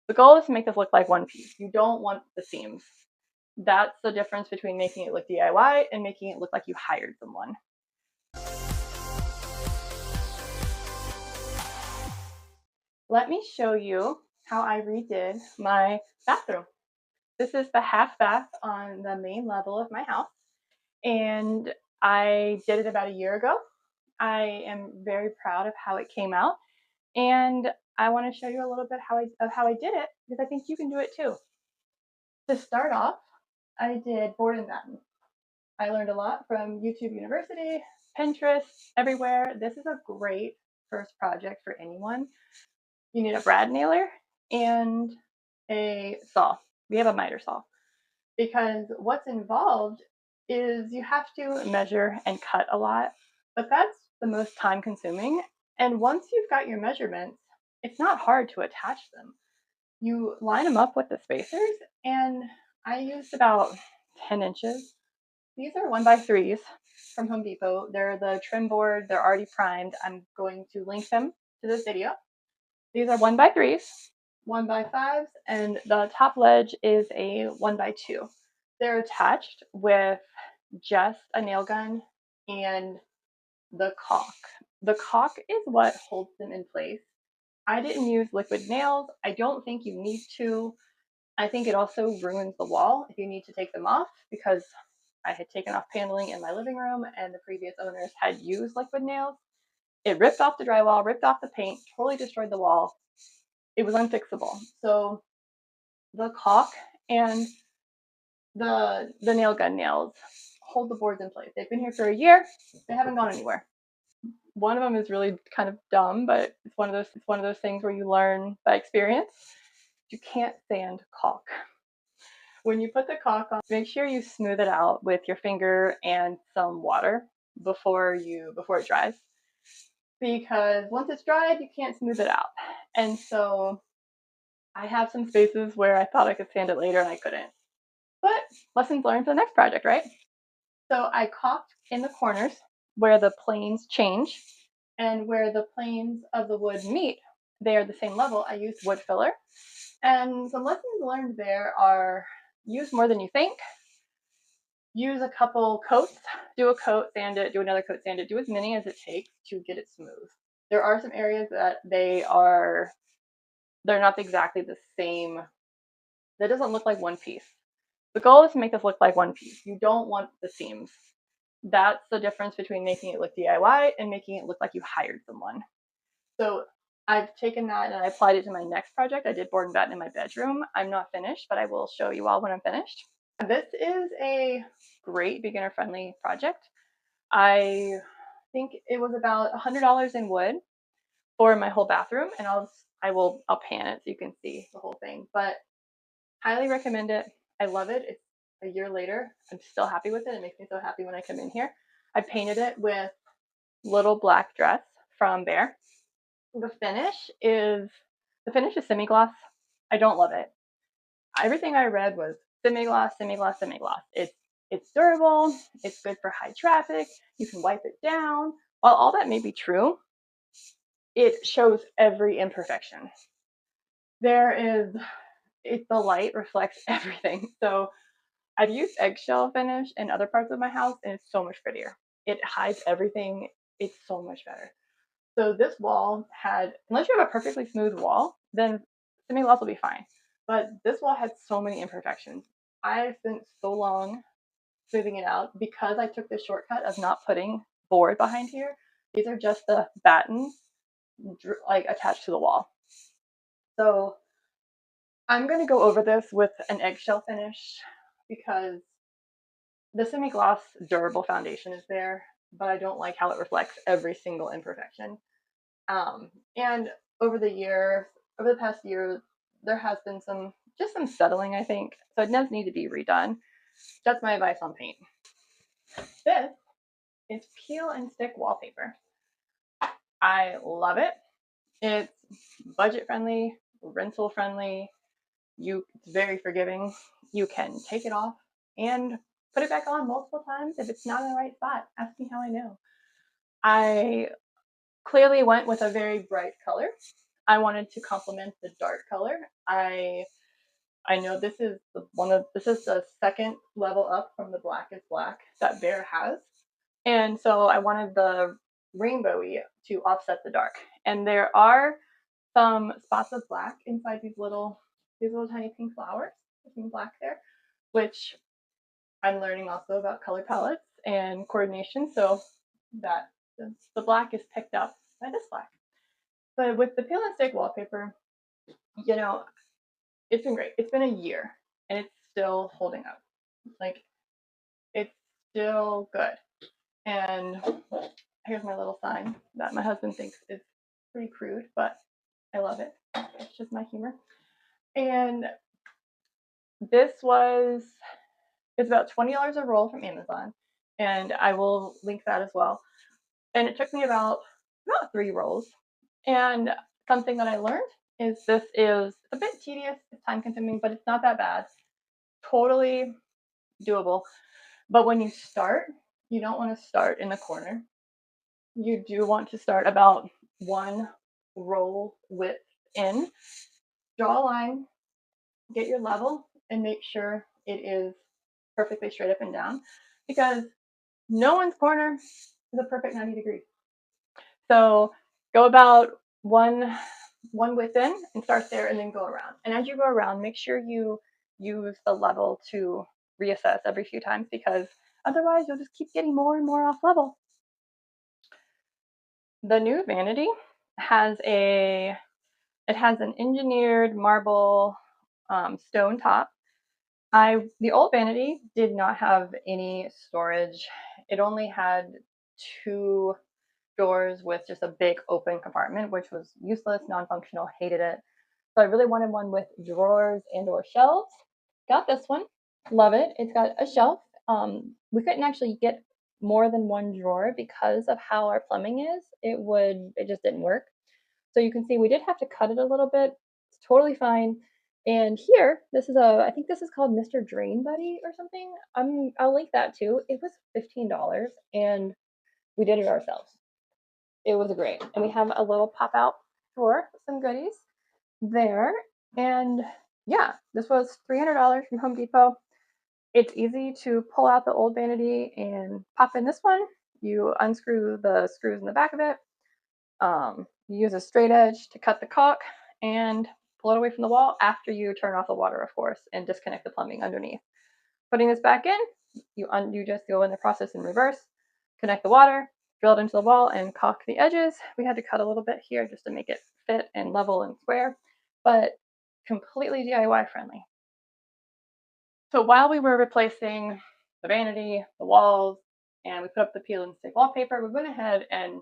The goal is to make this look like one piece. You don't want the seams. That's the difference between making it look DIY and making it look like you hired someone. Let me show you how I redid my bathroom. This is the half bath on the main level of my house, and I did it about a year ago. I am very proud of how it came out, and I want to show you a little bit of how I did it because I think you can do it too. To start off, I did board and batten. I learned a lot from YouTube University, Pinterest, everywhere. This is a great first project for anyone. You need a brad nailer and a saw. We have a miter saw because what's involved is you have to measure and cut a lot, but that's the most time consuming. And once you've got your measurements, it's not hard to attach them. You line them up with the spacers, and I used about 10 inches. These are 1x3s from Home Depot. They're the trim board. They're already primed. I'm going to link them to this video. These are 1x3s, 1x5s, and the top ledge is a 1x2. They're attached with just a nail gun and the caulk. The caulk is what holds them in place. I didn't use liquid nails. I don't think you need to. I think it also ruins the wall if you need to take them off because I had taken off paneling in my living room and the previous owners had used liquid nails. It ripped off the drywall, ripped off the paint, totally destroyed the wall. It was unfixable. So the caulk and the nail gun nails hold the boards in place. They've been here for a year. They haven't gone anywhere. One of them is really kind of dumb, but it's one of those things where you learn by experience. You can't sand caulk. When you put the caulk on, make sure you smooth it out with your finger and some water before it dries. Because once it's dried, you can't smooth it out. And so I have some spaces where I thought I could sand it later and I couldn't. But lessons learned for the next project, right? So I caulked in the corners where the planes change and where the planes of the wood meet. They are the same level. I used wood filler. And some lessons learned there are use more than you think. Use a couple coats. Do a coat, sand it, do another coat, sand it. Do as many as it takes to get it smooth. There are some areas that they're not exactly the same. That doesn't look like one piece. The goal is to make this look like one piece. You don't want the seams. That's the difference between making it look DIY and making it look like you hired someone. So I've taken that and I applied it to my next project. I did board and batten in my bedroom. I'm not finished, but I will show you all when I'm finished. This is a great beginner-friendly project. I think it was about $100 in wood for my whole bathroom, and I'll pan it so you can see the whole thing. But highly recommend it. I love it. It's a year later. I'm still happy with it. It makes me so happy when I come in here. I painted it with Little Black Dress from Bear. The finish is semi-gloss. I don't love it. Everything I read was semi-gloss, semi-gloss, semi-gloss. It's durable. It's good for high traffic. You can wipe it down. While all that may be true, it shows every imperfection. The light reflects everything. So I've used eggshell finish in other parts of my house, and it's so much prettier. It hides everything. It's so much better. So this wall unless you have a perfectly smooth wall, then semi-gloss will be fine. But this wall had so many imperfections. I spent so long smoothing it out because I took the shortcut of not putting board behind here. These are just the battens like attached to the wall. So I'm going to go over this with an eggshell finish because the semi-gloss durable foundation is there, but I don't like how it reflects every single imperfection. And over the past year, there has been some settling, I think. So it does need to be redone. That's my advice on paint. This is peel and stick wallpaper. I love it. It's budget friendly, rental friendly. It's very forgiving. You can take it off and put it back on multiple times if it's not in the right spot. Ask me how I know. I clearly went with a very bright color. I wanted to complement the dark color I know this is this is the second level up from the black is black that Bear has. And so I wanted the rainbowy to offset the dark. And there are some spots of black inside these little tiny pink flowers. There's some black there, which I'm learning also about color palettes and coordination. So that the black is picked up by this black. But with the peel and stick wallpaper, you know, it's been great. It's been a year and it's still holding up. Like it's still good. And here's my little sign that my husband thinks is pretty crude, but I love it. It's just my humor. And this was it's about $20 a roll from Amazon, and I will link that as well. And it took me about 3 rolls. And something that I learned is this is a bit tedious, it's time consuming, but it's not that bad. Totally doable. But when you start, you don't want to start in the corner. You do want to start about 1 roll width in. Draw a line, get your level, and make sure it is perfectly straight up and down, because no one's corner is a perfect 90 degrees. So go about one width in and start there and then go around. And as you go around, make sure you use the level to reassess every few times, because otherwise you'll just keep getting more and more off level. The new Vanity has an engineered marble stone top. The old Vanity did not have any storage. It only had 2 doors with just a big open compartment, which was useless, non-functional, hated it. So I really wanted one with drawers and or shelves. Got this one, love it. It's got a shelf. We couldn't actually get more than 1 drawer because of how our plumbing is. It just didn't work. So you can see we did have to cut it a little bit. It's totally fine. And here, I think this is called Mr. Drain Buddy or something. I'll link that too. It was $15 and we did it ourselves. It was great. And we have a little pop out drawer with some goodies there. And yeah, this was $300 from Home Depot. It's easy to pull out the old Vanity and pop in this one. You unscrew the screws in the back of it. You use a straight edge to cut the caulk and pull it away from the wall after you turn off the water, of course, and disconnect the plumbing underneath. Putting this back in, you just go in the process in reverse, connect the water, drill it into the wall, and caulk the edges. We had to cut a little bit here just to make it fit and level and square, but completely DIY friendly. So while we were replacing the vanity, the walls, and we put up the peel and stick wallpaper, we went ahead and,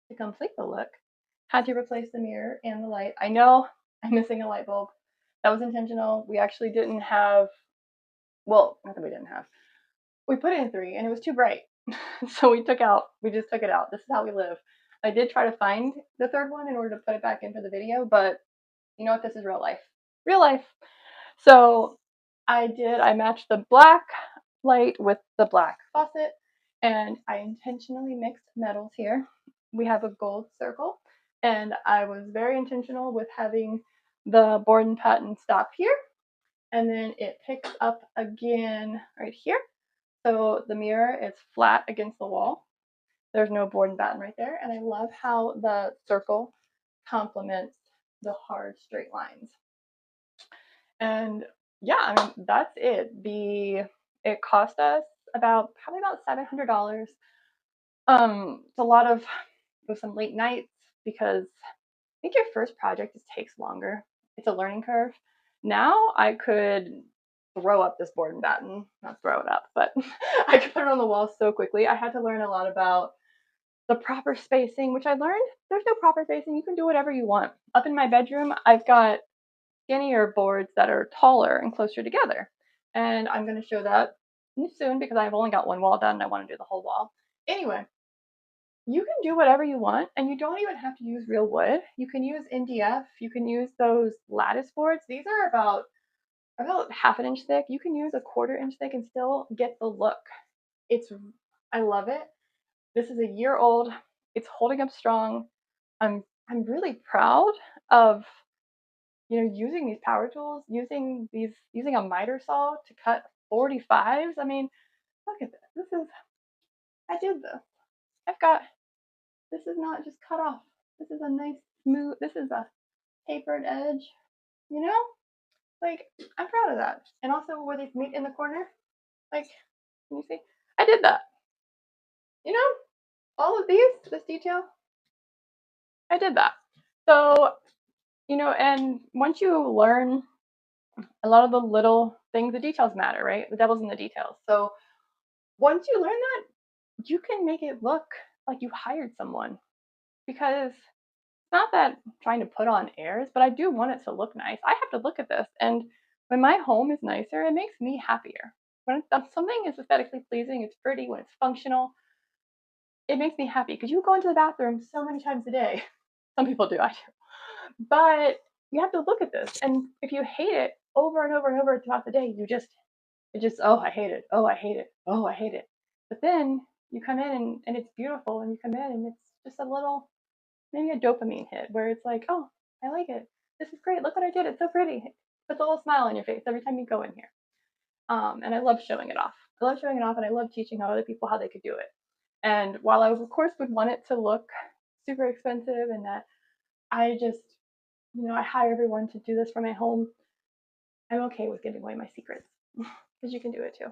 to complete the look, had to replace the mirror and the light. I know I'm missing a light bulb. That was intentional. We actually didn't have, well, not that we didn't have. We put in 3 and it was too bright. So we just took it out. This is how we live. I did try to find the 3rd one in order to put it back into the video, but you know what? This is real life. Real life. So I matched the black light with the black faucet, and I intentionally mixed metals here. We have a gold circle, and I was very intentional with having the board and pattern stop here, and then it picks up again right here. So the mirror is flat against the wall. There's no board and batten right there, and I love how the circle complements the hard straight lines. And yeah, I mean, that's it. It cost us probably about $700. It's a lot of with some late nights, because I think your first project just takes longer. It's a learning curve. Now I could throw up this board and batten, not throw it up, but I could put it on the wall so quickly. I had to learn a lot about the proper spacing, which I learned there's no proper spacing. You can do whatever you want. Up in my bedroom, I've got skinnier boards that are taller and closer together. And I'm going to show that soon because I've only got 1 wall done and I want to do the whole wall. Anyway, you can do whatever you want, and you don't even have to use real wood. You can use MDF. You can use those lattice boards. These are about ½ inch thick. You can use a 1/4 inch thick and still get the look. I love it. This is a year old. It's holding up strong. I'm really proud of using these power tools, using a miter saw to cut 45s. I mean, look at this. I did this. I've got, this is not just cut off. This is a nice smooth, this is a tapered edge, you know? Like, I'm proud of that. And also where they meet in the corner, like, can you see? I did that. You know, all of this detail, I did that. So, and once you learn a lot of the little things, the details matter, right? The devil's in the details. So once you learn that, you can make it look like you hired someone, because it's not that I'm trying to put on airs, but I do want it to look nice. I have to look at this, and when my home is nicer, it makes me happier. When something is aesthetically pleasing, it's pretty, when it's functional, it makes me happy, because you go into the bathroom so many times a day. Some people do, I do. But you have to look at this, and if you hate it over and over and over throughout the day, oh, I hate it. Oh, I hate it. Oh, I hate it. But then you come in and it's beautiful, and you come in and it's just a little, maybe a dopamine hit where it's like, oh, I like it. This is great. Look what I did. It's so pretty. It puts a little smile on your face every time you go in here. And I love showing it off. I love showing it off, and I love teaching other people how they could do it. And while I, of course, would want it to look super expensive, and that I just, I hire everyone to do this for my home, I'm okay with giving away my secrets because you can do it too.